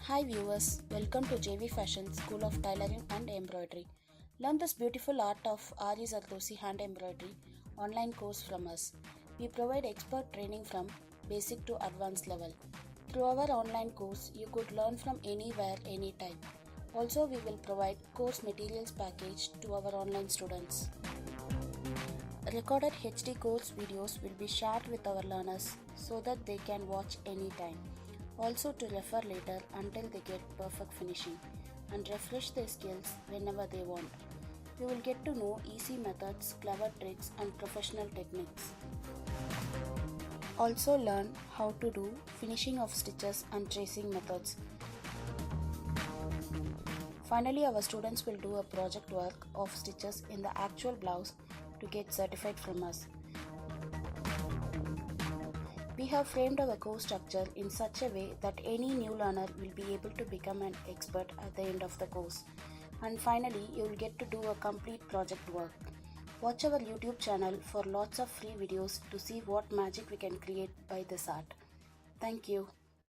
Hi viewers, welcome to JV Fashion School of Tailoring and Embroidery. Learn this beautiful art of AARI ZARDOSI hand embroidery online course from us. We provide expert training from basic to advanced level. Through our online course, you could learn from anywhere, anytime. Also, we will provide course materials package to our online students. Recorded HD course videos will be shared with our learners so that they can watch anytime. Also to refer later until they get perfect finishing and refresh their skills whenever they want. You will get to know easy methods, clever tricks and professional techniques. Also learn how to do finishing of stitches and tracing methods. Finally, our students will do a project work of stitches in the actual blouse to get certified from us. We have framed our course structure in such a way that any new learner will be able to become an expert at the end of the course. And finally, you will get to do a complete project work. Watch our YouTube channel for lots of free videos to see what magic we can create by this art. Thank you.